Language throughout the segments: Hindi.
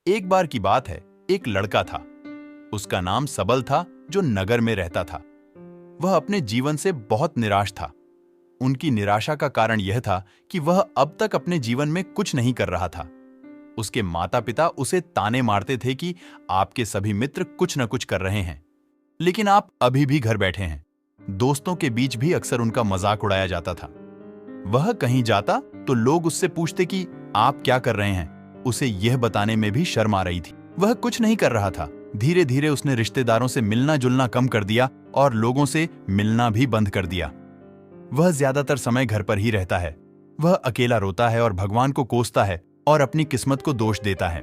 एक बार की बात है, एक लड़का था। उसका नाम सबल था, जो नगर में रहता था। वह अपने जीवन से बहुत निराश था। उनकी निराशा का कारण यह था कि वह अब तक अपने जीवन में कुछ नहीं कर रहा था। उसके माता पिता उसे ताने मारते थे कि आपके सभी मित्र कुछ न कुछ कर रहे हैं, लेकिन आप अभी भी घर बैठे हैं। दोस्तों के बीच भी अक्सर उनका मजाक उड़ाया जाता था। वह कहीं जाता तो लोग उससे पूछते कि आप क्या कर रहे हैं। उसे यह बताने में भी शर्म आ रही थी। वह कुछ नहीं कर रहा था। धीरे धीरे उसने रिश्तेदारों से मिलना जुलना कम कर दिया और लोगों से मिलना भी बंद कर दिया। वह ज्यादातर समय घर पर ही रहता है। वह अकेला रोता है और भगवान को कोसता है और अपनी किस्मत को दोष देता है।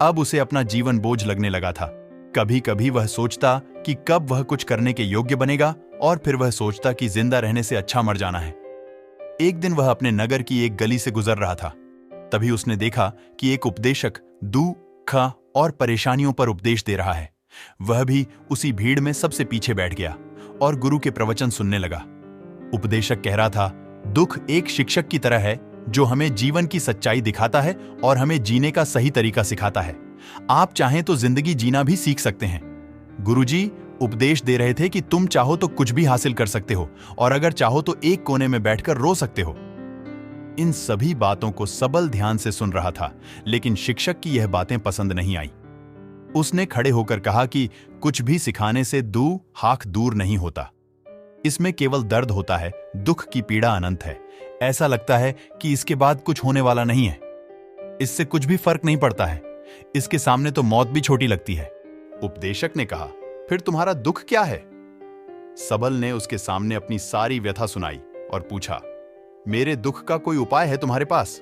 अब उसे अपना जीवन बोझ लगने लगा था। कभी कभी वह सोचता कि कब वह कुछ करने के योग्य बनेगा, और फिर वह सोचता कि जिंदा रहने से अच्छा मर जाना है। एक दिन वह अपने नगर की एक गली से गुजर रहा था। तभी उसने देखा कि एक उपदेशक दुख और परेशानियों पर उपदेश दे रहा है। वह भी उसी भीड़ में सबसे पीछे बैठ गया और गुरु के प्रवचन सुनने लगा। उपदेशक कह रहा था, दुख एक शिक्षक की तरह है जो हमें जीवन की सच्चाई दिखाता है और हमें जीने का सही तरीका सिखाता है। आप चाहें तो जिंदगी जीना भी सीख सकते हैं। गुरुजी उपदेश दे रहे थे कि तुम चाहो तो कुछ भी हासिल कर सकते हो, और अगर चाहो तो एक कोने में बैठकर रो सकते हो। इन सभी बातों को सबल ध्यान से सुन रहा था, लेकिन शिक्षक की यह बातें पसंद नहीं आई। उसने खड़े होकर कहा कि कुछ भी सिखाने से हाथ दूर नहीं होता। इसमें केवल दर्द होता है, दुख की पीड़ा अनंत है। ऐसा लगता है कि इसके बाद कुछ होने वाला नहीं है। इससे कुछ भी फर्क नहीं पड़ता है। इसके सामने तो मौत भी छोटी लगती है। उपदेशक ने कहा, फिर तुम्हारा दुख क्या है? सबल ने उसके सामने अपनी सारी व्यथा सुनाई और पूछा, मेरे दुख का कोई उपाय है तुम्हारे पास?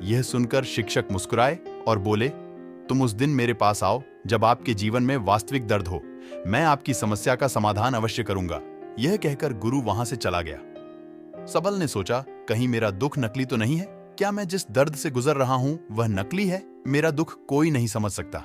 यह सुनकर शिक्षक मुस्कुराए और बोले, तुम उस दिन मेरे पास आओ जब आपके जीवन में वास्तविक दर्द हो। मैं आपकी समस्या का समाधान अवश्य करूंगा। यह कहकर गुरु वहां से चला गया। सबल ने सोचा, कहीं मेरा दुख नकली तो नहीं है? क्या मैं जिस दर्द से गुजर रहा हूं वह नकली है? मेरा दुख कोई नहीं समझ सकता।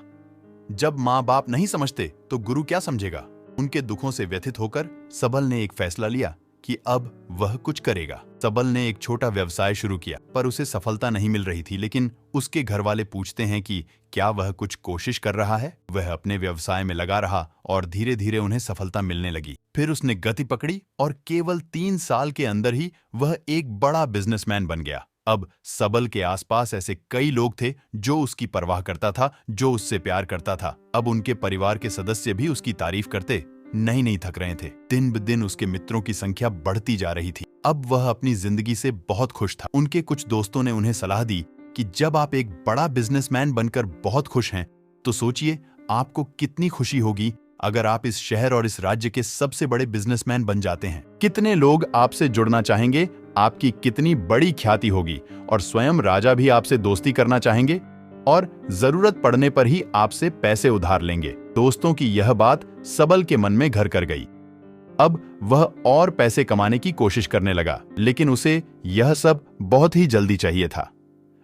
जब माँ बाप नहीं समझते तो गुरु क्या समझेगा? उनके दुखों से व्यथित होकर सबल ने एक फैसला लिया कि अब वह कुछ करेगा। सबल ने एक छोटा व्यवसाय शुरू किया, पर उसे सफलता नहीं मिल रही थी। लेकिन उसके घर वाले पूछते हैं कि क्या वह कुछ कोशिश कर रहा है? वह अपने व्यवसाय में लगा रहा और धीरे धीरे उन्हें सफलता मिलने लगी। फिर उसने गति पकड़ी और केवल 3 साल के अंदर ही वह एक बड़ा बिजनेसमैन बन गया। अब सबल के आसपास ऐसे कई लोग थे जो उसकी परवाह करता था, जो उससे प्यार करता था। अब उनके परिवार के सदस्य भी उसकी तारीफ करते नहीं थक रहे थे। दिन ब दिन उसके मित्रों की संख्या बढ़ती जा रही थी। अब वह अपनी जिंदगी से बहुत खुश था। उनके कुछ दोस्तों ने उन्हें सलाह दी कि जब आप एक बड़ा बिजनेसमैन बनकर बहुत खुश हैं, तो सोचिए आपको कितनी खुशी होगी अगर आप इस शहर और इस राज्य के सबसे बड़े बिजनेसमैन बन जाते हैं। कितने लोग आपसे जुड़ना चाहेंगे, आपकी कितनी बड़ी ख्याति होगी, और स्वयं राजा भी आपसे दोस्ती करना चाहेंगे और जरूरत पड़ने पर ही आपसे पैसे उधार लेंगे। दोस्तों की यह बात सबल के मन में घर कर गई। अब वह और पैसे कमाने की कोशिश करने लगा, लेकिन उसे यह सब बहुत ही जल्दी चाहिए था।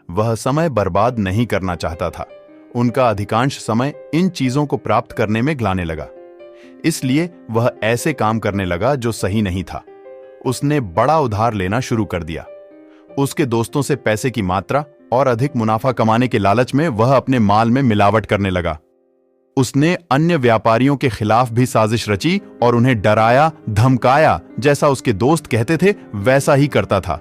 वह समय बर्बाद नहीं करना चाहता था। उनका अधिकांश समय इन चीजों को प्राप्त करने में गलाने लगा। इसलिए वह ऐसे काम करने लगा जो सही नहीं था। उसने बड़ा उधार लेना शुरू कर दिया। उसके दोस्तों से पैसे की मात्रा और अधिक मुनाफा कमाने के लालच में वह अपने माल में मिलावट करने लगा। उसने अन्य व्यापारियों के खिलाफ भी साजिश रची और उन्हें डराया, धमकाया। जैसा उसके दोस्त कहते थे वैसा ही करता था।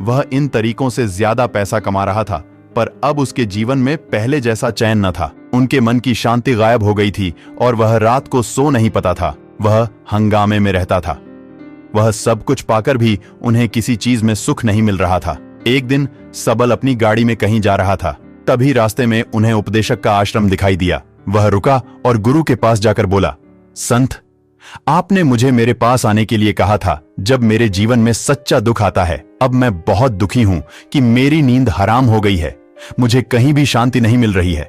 वह इन तरीकों से ज्यादा पैसा कमा रहा था, पर अब उसके जीवन में पहले जैसा चैन न था। उनके मन की शांति गायब हो गई थी और वह रात को सो नहीं पाता था। वह हंगामे में रहता था। वह सब कुछ पाकर भी उन्हें किसी चीज में सुख नहीं मिल रहा था। एक दिन सबल अपनी गाड़ी में कहीं जा रहा था। तभी रास्ते में उन्हें उपदेशक का आश्रम दिखाई दिया। वह रुका और गुरु के पास जाकर बोला, संत, आपने मुझे मेरे पास आने के लिए कहा था जब मेरे जीवन में सच्चा दुख आता है। अब मैं बहुत दुखी हूं कि मेरी नींद हराम हो गई है। मुझे कहीं भी शांति नहीं मिल रही है।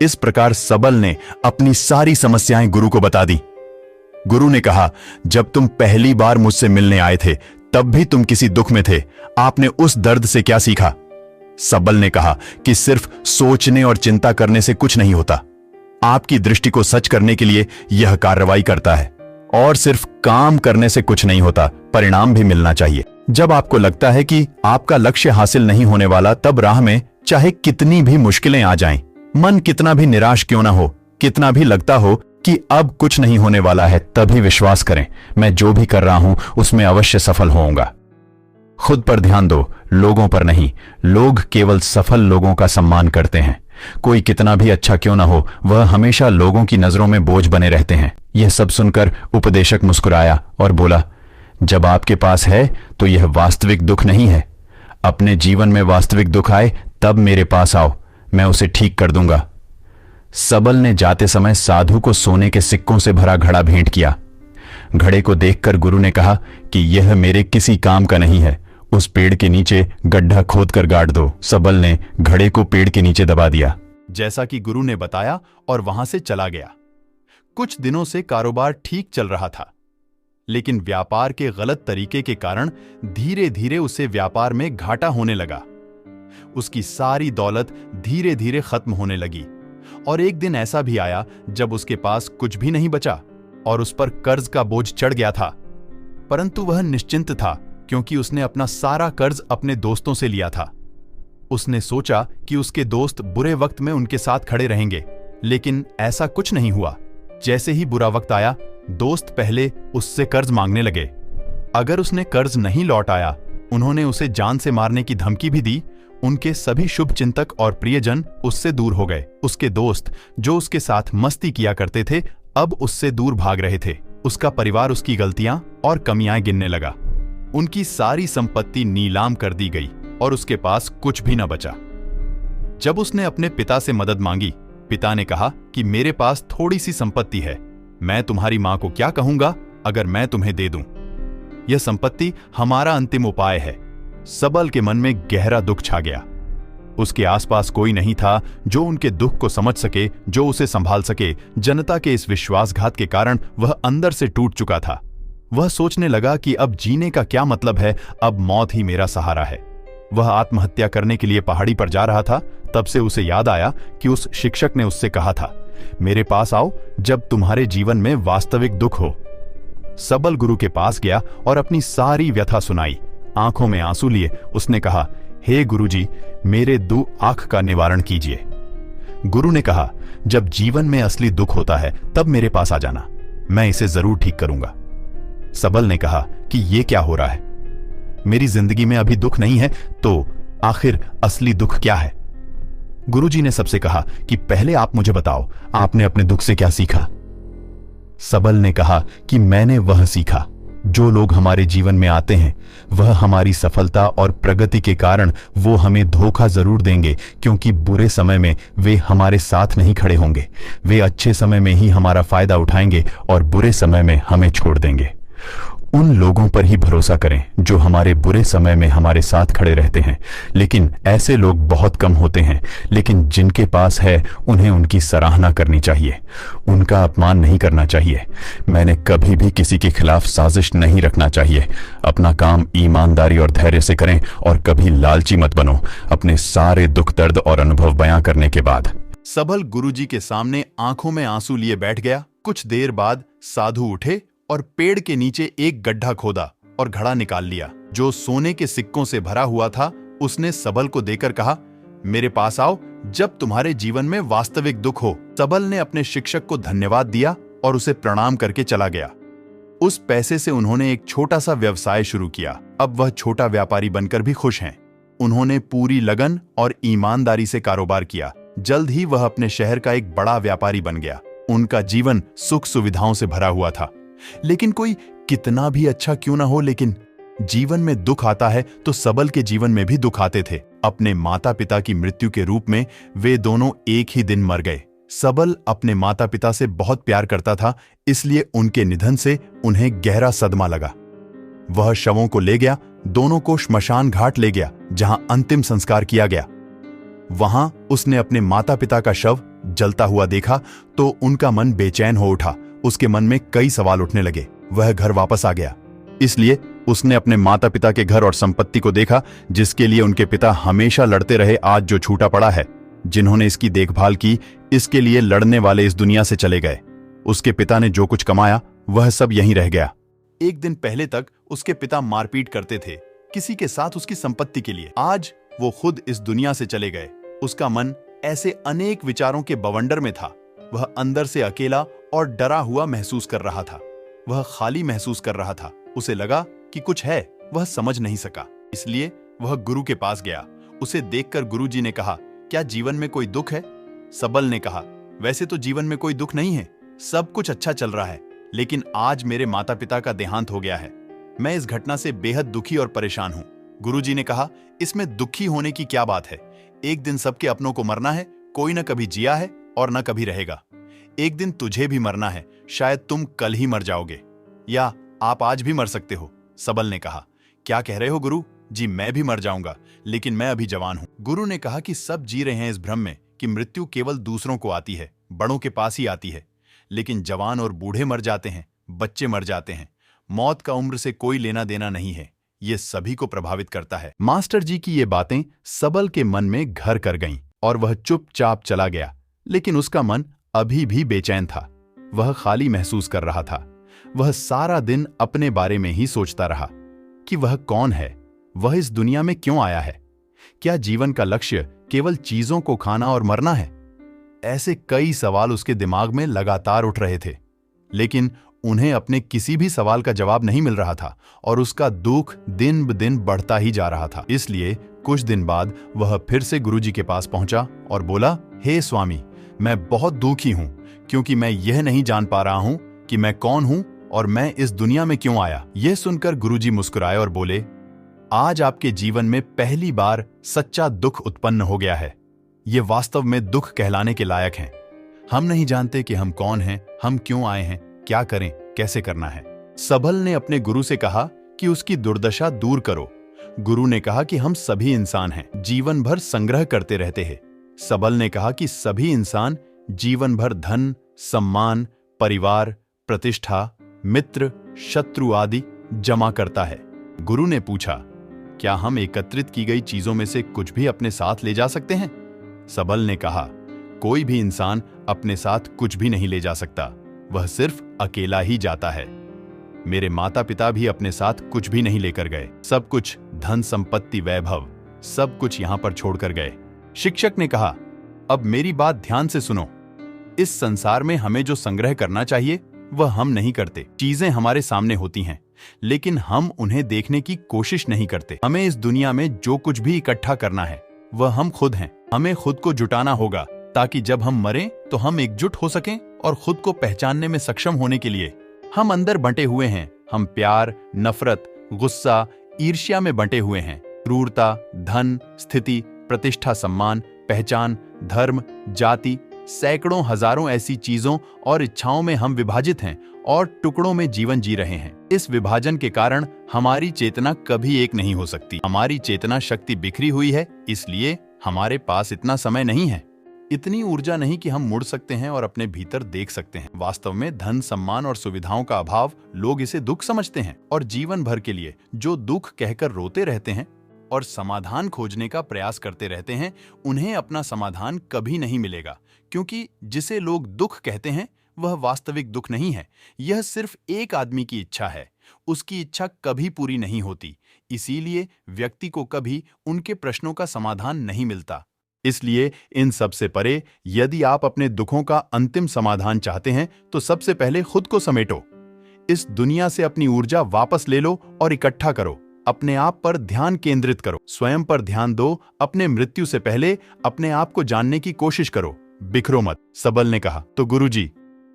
इस प्रकार सबल ने अपनी सारी समस्याएं गुरु को बता दी। गुरु ने कहा, जब तुम पहली बार मुझसे मिलने आए थे तब भी तुम किसी दुख में थे। आपने उस दर्द से क्या सीखा? सबल ने कहा कि सिर्फ सोचने और चिंता करने से कुछ नहीं होता। आपकी दृष्टि को सच करने के लिए यह कार्रवाई करता है, और सिर्फ काम करने से कुछ नहीं होता, परिणाम भी मिलना चाहिए। जब आपको लगता है कि आपका लक्ष्य हासिल नहीं होने वाला, तब राह में चाहे कितनी भी मुश्किलें आ जाएं, मन कितना भी निराश क्यों ना हो, कितना भी लगता हो कि अब कुछ नहीं होने वाला है, तभी विश्वास करें, मैं जो भी कर रहा हूं उसमें अवश्य सफल होऊंगा। खुद पर ध्यान दो, लोगों पर नहीं। लोग केवल सफल लोगों का सम्मान करते हैं। कोई कितना भी अच्छा क्यों ना हो, वह हमेशा लोगों की नजरों में बोझ बने रहते हैं। यह सब सुनकर उपदेशक मुस्कुराया और बोला, जब आपके पास है तो यह वास्तविक दुख नहीं है। अपने जीवन में वास्तविक दुख आए तब मेरे पास आओ, मैं उसे ठीक कर दूंगा। सबल ने जाते समय साधु को सोने के सिक्कों से भरा घड़ा भेंट किया। घड़े को देखकर गुरु ने कहा कि यह मेरे किसी काम का नहीं है, उस पेड़ के नीचे गड्ढा खोदकर गाड़ दो। सबल ने घड़े को पेड़ के नीचे दबा दिया, जैसा कि गुरु ने बताया, और वहां से चला गया। कुछ दिनों से कारोबार ठीक चल रहा था, लेकिन व्यापार के गलत तरीके के कारण धीरे धीरे उसे व्यापार में घाटा होने लगा। उसकी सारी दौलत धीरे धीरे खत्म होने लगी, और एक दिन ऐसा भी आया जब उसके पास कुछ भी नहीं बचा और उस पर कर्ज का बोझ चढ़ गया था। परंतु वह निश्चिंत था, क्योंकि उसने अपना सारा कर्ज अपने दोस्तों से लिया था। उसने सोचा कि उसके दोस्त बुरे वक्त में उनके साथ खड़े रहेंगे, लेकिन ऐसा कुछ नहीं हुआ। जैसे ही बुरा वक्त आया, दोस्त पहले उससे कर्ज मांगने लगे। अगर उसने कर्ज नहीं लौटाया, उन्होंने उसे जान से मारने की धमकी भी दी। उनके सभी शुभचिंतक और प्रियजन उससे दूर हो गए। उसके दोस्त, जो उसके साथ मस्ती किया करते थे, अब उससे दूर भाग रहे थे। उसका परिवार उसकी गलतियां और कमियां गिनने लगा। उनकी सारी संपत्ति नीलाम कर दी गई और उसके पास कुछ भी न बचा। जब उसने अपने पिता से मदद मांगी, पिता ने कहा कि मेरे पास थोड़ी सी संपत्ति है, मैं तुम्हारी मां को क्या कहूंगा अगर मैं तुम्हें दे दूं? यह संपत्ति हमारा अंतिम उपाय है। सबल के मन में गहरा दुख छा गया। उसके आसपास कोई नहीं था जो उनके दुख को समझ सके, जो उसे संभाल सके। जनता के इस विश्वासघात के कारण वह अंदर से टूट चुका था। वह सोचने लगा कि अब जीने का क्या मतलब है, अब मौत ही मेरा सहारा है। वह आत्महत्या करने के लिए पहाड़ी पर जा रहा था, तब से उसे याद आया कि उस शिक्षक ने उससे कहा था, मेरे पास आओ जब तुम्हारे जीवन में वास्तविक दुख हो। सबल गुरु के पास गया और अपनी सारी व्यथा सुनाई। आंखों में आंसू लिए उसने कहा, हे गुरुजी, मेरे दो आंख का निवारण कीजिए। गुरु ने कहा, जब जीवन में असली दुख होता है तब मेरे पास आ जाना, मैं इसे जरूर ठीक करूंगा। सबल ने कहा कि यह क्या हो रहा है? मेरी जिंदगी में अभी दुख नहीं है, तो आखिर असली दुख क्या है? गुरुजी ने सबसे कहा कि पहले आप मुझे बताओ, आपने अपने दुख से क्या सीखा? सबल ने कहा कि मैंने वह सीखा, जो लोग हमारे जीवन में आते हैं वह हमारी सफलता और प्रगति के कारण वो हमें धोखा जरूर देंगे, क्योंकि बुरे समय में वे हमारे साथ नहीं खड़े होंगे। वे अच्छे समय में ही हमारा फायदा उठाएंगे और बुरे समय में हमें छोड़ देंगे। उन लोगों पर ही भरोसा करें जो हमारे बुरे समय में हमारे साथ खड़े रहते हैं। लेकिन ऐसे लोग बहुत कम होते हैं, लेकिन जिनके पास है उन्हें उनकी सराहना करनी चाहिए, उनका अपमान नहीं करना चाहिए। मैंने कभी भी किसी के खिलाफ साजिश नहीं रखना चाहिए। अपना काम ईमानदारी और धैर्य से करें और कभी लालची मत बनो। अपने सारे दुख दर्द और अनुभव बयां करने के बाद सबल गुरुजी के सामने आंखों में आंसू लिए बैठ गया। कुछ देर बाद साधु उठे और पेड़ के नीचे एक गड्ढा खोदा और घड़ा निकाल लिया, जो सोने के सिक्कों से भरा हुआ था। उसने सबल को देकर कहा, मेरे पास आओ जब तुम्हारे जीवन में वास्तविक दुख हो। सबल ने अपने शिक्षक को धन्यवाद दिया और उसे प्रणाम करके चला गया। उस पैसे से उन्होंने एक छोटा सा व्यवसाय शुरू किया। अब वह छोटा व्यापारी बनकर भी खुश हैं। उन्होंने पूरी लगन और ईमानदारी से कारोबार किया। जल्द ही वह अपने शहर का एक बड़ा व्यापारी बन गया। उनका जीवन सुख सुविधाओं से भरा हुआ था। लेकिन कोई कितना भी अच्छा क्यों ना हो, लेकिन जीवन में दुख आता है तो सबल के जीवन में भी दुख आते थे। अपने माता पिता की मृत्यु के रूप में वे दोनों एक ही दिन मर गए। सबल अपने माता पिता से बहुत प्यार करता था, इसलिए उनके निधन से उन्हें गहरा सदमा लगा। वह शवों को ले गया, दोनों को श्मशान घाट ले गया, जहां अंतिम संस्कार किया गया। वहां उसने अपने माता पिता का शव जलता हुआ देखा तो उनका मन बेचैन हो उठा। उसके मन में कई सवाल उठने लगे। वह घर वापस आ गया, इसलिए उसने अपने माता पिता के घर और संपत्ति को देखा, जिसके लिए उनके पिता हमेशा लड़ते रहे, आज जो छूटा पड़ा है। जिन्होंने इसकी देखभाल की, इसके लिए लड़ने वाले इस दुनिया से चले गए। उसके पिता ने जो कुछ कमाया वह सब यहीं रह गया। एक दिन पहले तक उसके पिता मारपीट करते थे किसी के साथ उसकी संपत्ति के लिए। आज वो खुद इस दुनिया से चले गए। उसका मन ऐसे अनेक विचारों के बवंडर में था। वह अंदर से अकेला और डरा हुआ महसूस कर रहा था। वह खाली महसूस कर रहा था। उसे लगा कि कुछ है, वह समझ नहीं सका। इसलिए वह गुरु के पास गया। उसे देखकर गुरुजी ने कहा, क्या जीवन में कोई दुख है? सबल ने कहा, वैसे तो जीवन में कोई दुख नहीं है, सब कुछ अच्छा चल रहा है, लेकिन आज मेरे माता पिता का देहांत हो गया है। मैं इस घटना से बेहद दुखी और परेशान हूं। गुरुजी ने कहा, इसमें दुखी होने की क्या बात है? एक दिन सबके अपनों को मरना है। कोई न कभी जिया है और न कभी रहेगा। एक दिन तुझे भी मरना है। शायद तुम कल ही मर जाओगे, या आप आज भी मर सकते हो। सबल ने कहा, क्या कह रहे हो गुरु जी? मैं भी मर जाऊंगा, लेकिन मैं अभी जवान हूं। गुरु ने कहा कि सब जी रहे हैं इस भ्रम में कि मृत्यु केवल दूसरों को आती है, बड़ों के पास ही आती है। लेकिन जवान और बूढ़े मर जाते हैं, बच्चे मर जाते हैं। मौत का उम्र से कोई लेना देना नहीं है। ये सभी को प्रभावित करता है। मास्टर जी की ये बातें सबल के मन में घर कर गईं और वह चुपचाप चला गया। लेकिन उसका मन अभी भी बेचैन था। वह खाली महसूस कर रहा था। वह सारा दिन अपने बारे में ही सोचता रहा कि वह कौन है, वह इस दुनिया में क्यों आया है। क्या जीवन का लक्ष्य केवल चीजों को खाना और मरना है? ऐसे कई सवाल उसके दिमाग में लगातार उठ रहे थे, लेकिन उन्हें अपने किसी भी सवाल का जवाब नहीं मिल रहा था और उसका दुख दिन ब दिन बढ़ता ही जा रहा था। इसलिए कुछ दिन बाद वह फिर से गुरुजी के पास पहुंचा और बोला, हे स्वामी, मैं बहुत दुखी हूं क्योंकि मैं यह नहीं जान पा रहा हूं कि मैं कौन हूं और मैं इस दुनिया में क्यों आया। यह सुनकर गुरुजी मुस्कुराए और बोले, आज आपके जीवन में पहली बार सच्चा दुख उत्पन्न हो गया है। ये वास्तव में दुख कहलाने के लायक हैं। हम नहीं जानते कि हम कौन हैं, हम क्यों आए हैं, क्या करें, कैसे करना है। सबल ने अपने गुरु से कहा कि उसकी दुर्दशा दूर करो। गुरु ने कहा कि हम सभी इंसान हैं, जीवन भर संग्रह करते रहते हैं। सबल ने कहा कि सभी इंसान जीवन भर धन, सम्मान, परिवार, प्रतिष्ठा, मित्र, शत्रु आदि जमा करता है। गुरु ने पूछा, क्या हम एकत्रित की गई चीजों में से कुछ भी अपने साथ ले जा सकते हैं? सबल ने कहा, कोई भी इंसान अपने साथ कुछ भी नहीं ले जा सकता, वह सिर्फ अकेला ही जाता है। मेरे माता पिता भी अपने साथ कुछ भी नहीं लेकर गए। सब कुछ, धन संपत्ति, वैभव, सब कुछ यहां पर छोड़कर गए। शिक्षक ने कहा, अब मेरी बात ध्यान से सुनो। इस संसार में हमें जो संग्रह करना चाहिए वह हम नहीं करते। चीजें हमारे सामने होती हैं, लेकिन हम उन्हें देखने की कोशिश नहीं करते। हमें इस दुनिया में जो कुछ भी इकट्ठा करना है वह हम खुद हैं। हमें खुद को जुटाना होगा ताकि जब हम मरें तो हम एकजुट हो सकें और खुद को पहचानने में सक्षम होने के लिए। हम अंदर बंटे हुए हैं। हम प्यार, नफरत, गुस्सा, ईर्ष्या में बंटे हुए हैं। क्रूरता, धन, स्थिति, प्रतिष्ठा, सम्मान, पहचान, धर्म, जाति, सैकड़ों हजारों ऐसी चीजों और इच्छाओं में हम विभाजित हैं और टुकड़ों में जीवन जी रहे हैं। इस विभाजन के कारण हमारी चेतना कभी एक नहीं हो सकती। हमारी चेतना शक्ति बिखरी हुई है, इसलिए हमारे पास इतना समय नहीं है, इतनी ऊर्जा नहीं कि हम मुड़ सकते हैं और अपने भीतर देख सकते हैं। वास्तव में धन, सम्मान और सुविधाओं का अभाव, लोग इसे दुख समझते हैं और जीवन भर के लिए जो दुख कहकर रोते रहते हैं और समाधान खोजने का प्रयास करते रहते हैं, उन्हें अपना समाधान कभी नहीं मिलेगा, क्योंकि जिसे लोग दुख कहते हैं वह वास्तविक दुख नहीं है। यह सिर्फ एक आदमी की इच्छा है। उसकी इच्छा कभी पूरी नहीं होती, इसीलिए व्यक्ति को कभी उनके प्रश्नों का समाधान नहीं मिलता। इसलिए इन सब से परे, यदि आप अपने दुखों का अंतिम समाधान चाहते हैं तो सबसे पहले खुद को समेटो। इस दुनिया से अपनी ऊर्जा वापस ले लो और इकट्ठा करो। अपने आप पर ध्यान केंद्रित करो। स्वयं पर ध्यान दो। अपने मृत्यु से पहले अपने आप को जानने की कोशिश करो। बिखरो मत। सबल ने कहा, तो गुरुजी,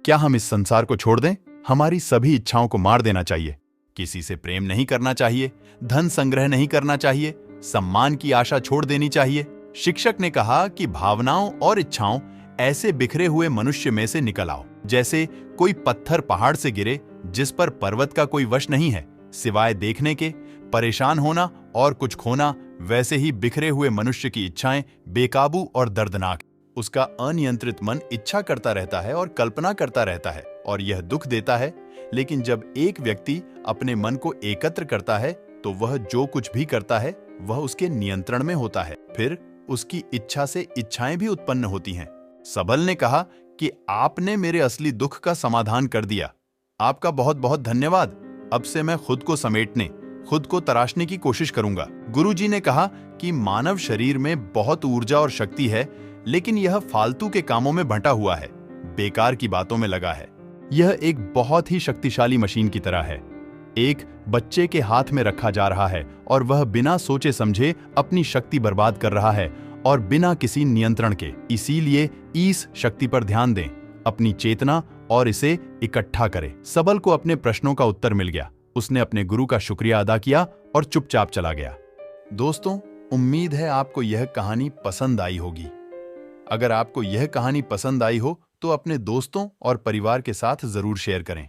क्या हम इस संसार को छोड़ दें? हमारी सभी इच्छाओं को मार देना चाहिए। किसी से प्रेम नहीं करना चाहिए, धन संग्रह नहीं करना चाहिए, सम्मान की आशा छोड़ देनी चाहिए। शिक्षक ने कहा कि भावनाओं और इच्छाओं ऐसे बिखरे हुए मनुष्य में से निकल आओ, जैसे कोई पत्थर पहाड़ से गिरे जिस पर पर्वत का कोई वश नहीं है सिवाय देखने के। परेशान होना और कुछ खोना, वैसे ही बिखरे हुए मनुष्य की इच्छाएं बेकाबू और दर्दनाक। उसका अनियंत्रित मन इच्छा करता रहता है और कल्पना करता रहता है और यह दुख देता है। लेकिन जब एक व्यक्ति अपने मन को एकत्र करता है तो वह जो कुछ भी करता है वह उसके नियंत्रण में होता है। फिर उसकी इच्छा से इच्छाएं भी उत्पन्न होती हैं। सबल ने कहा कि आपने मेरे असली दुख का समाधान कर दिया। आपका बहुत बहुत धन्यवाद। अब से मैं खुद को समेटने, खुद को तराशने की कोशिश करूंगा। गुरुजी ने कहा कि मानव शरीर में बहुत ऊर्जा और शक्ति है, लेकिन यह फालतू के कामों में बंटा हुआ है, बेकार की बातों में लगा है। यह एक बहुत ही शक्तिशाली मशीन की तरह है, एक बच्चे के हाथ में रखा जा रहा है और वह बिना सोचे समझे अपनी शक्ति बर्बाद कर रहा है और बिना किसी नियंत्रण के। इसीलिए इस शक्ति पर ध्यान दें, अपनी चेतना, और इसे इकट्ठा करें। सबल को अपने प्रश्नों का उत्तर मिल गया। उसने अपने गुरु का शुक्रिया अदा किया और चुपचाप चला गया। दोस्तों, उम्मीद है आपको यह कहानी पसंद आई होगी। अगर आपको यह कहानी पसंद आई हो तो अपने दोस्तों और परिवार के साथ जरूर शेयर करें।